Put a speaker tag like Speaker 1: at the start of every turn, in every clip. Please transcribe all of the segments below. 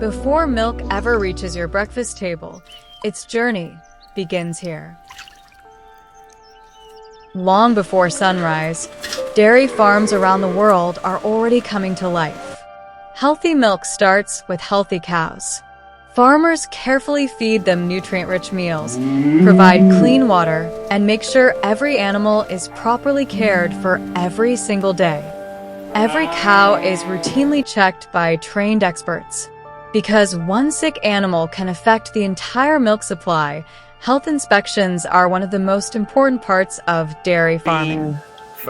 Speaker 1: Before milk ever reaches your breakfast table, its journey begins here. Long before sunrise, dairy farms around the world are already coming to life. Healthy milk starts with healthy cows. Farmers carefully feed them nutrient-rich meals, provide clean water, and make sure every animal is properly cared for every single day. Every cow is routinely checked by trained experts. Because one sick animal can affect the entire milk supply, health inspections are one of the most important parts of dairy farming.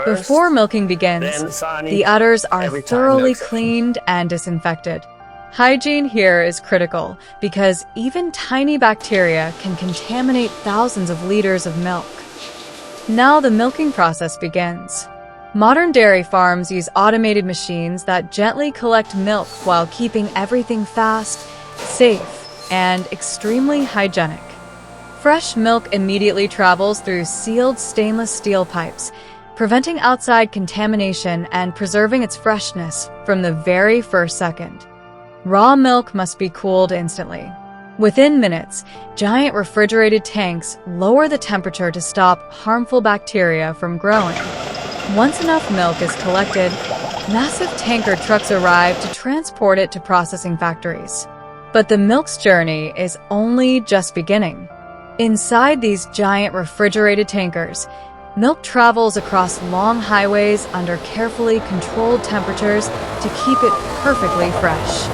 Speaker 1: Before milking begins, the udders are thoroughly cleaned and disinfected. Hygiene here is critical because even tiny bacteria can contaminate thousands of liters of milk. Now the milking process begins. Modern dairy farms use automated machines that gently collect milk while keeping everything fast, safe, and extremely hygienic. Fresh milk immediately travels through sealed stainless steel pipes, preventing outside contamination and preserving its freshness from the very first second. Raw milk must be cooled instantly. Within minutes, giant refrigerated tanks lower the temperature to stop harmful bacteria from growing. Once enough milk is collected, massive tanker trucks arrive to transport it to processing factories. But the milk's journey is only just beginning. Inside these giant refrigerated tankers, milk travels across long highways under carefully controlled temperatures to keep it perfectly fresh.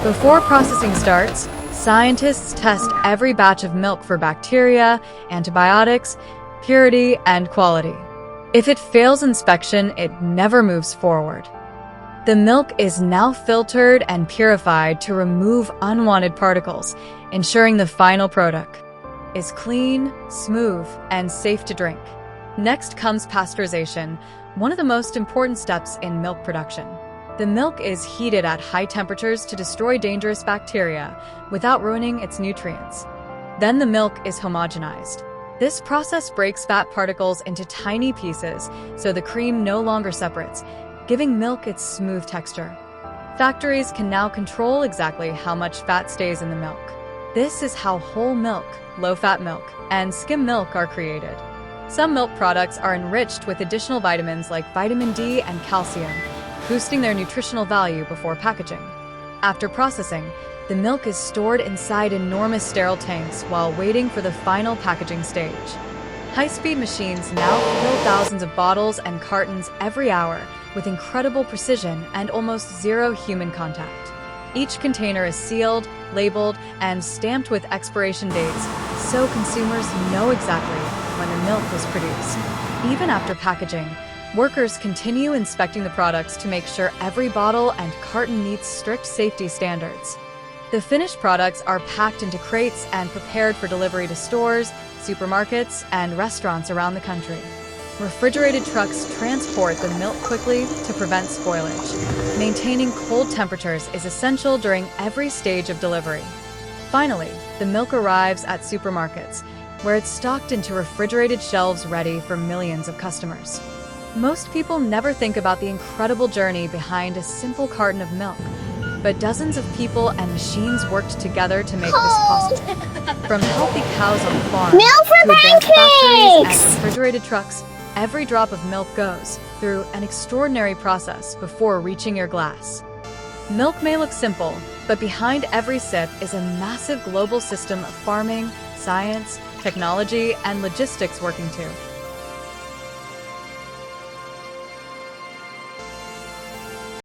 Speaker 1: Before processing starts, scientists test every batch of milk for bacteria, antibiotics, purity, and quality. If it fails inspection, it never moves forward. The milk is now filtered and purified to remove unwanted particles, ensuring the final product is clean, smooth, and safe to drink. Next comes pasteurization, one of the most important steps in milk production. The milk is heated at high temperatures to destroy dangerous bacteria without ruining its nutrients. Then the milk is homogenized. This process breaks fat particles into tiny pieces so the cream no longer separates, giving milk its smooth texture. Factories can now control exactly how much fat stays in the milk. This is how whole milk, low-fat milk, and skim milk are created. Some milk products are enriched with additional vitamins like vitamin D and calcium, boosting their nutritional value before packaging. After processing, the milk is stored inside enormous sterile tanks while waiting for the final packaging stage. High-speed machines now fill thousands of bottles and cartons every hour with incredible precision and almost zero human contact. Each container is sealed, labeled, and stamped with expiration dates so consumers know exactly when the milk was produced. Even after packaging, workers continue inspecting the products to make sure every bottle and carton meets strict safety standards. The finished products are packed into crates and prepared for delivery to stores, supermarkets, and restaurants around the country. Refrigerated trucks transport the milk quickly to prevent spoilage. Maintaining cold temperatures is essential during every stage of delivery. Finally, the milk arrives at supermarkets, where it's stocked into refrigerated shelves ready for millions of customers. Most people never think about the incredible journey behind a simple carton of milk, but dozens of people and machines worked together to make this possible. From healthy cows on the farm
Speaker 2: Milk for
Speaker 1: to advanced factories
Speaker 2: pancakes!
Speaker 1: and refrigerated trucks, every drop of milk goes through an extraordinary process before reaching your glass. Milk may look simple, but behind every sip is a massive global system of farming, science, technology, and logistics working too.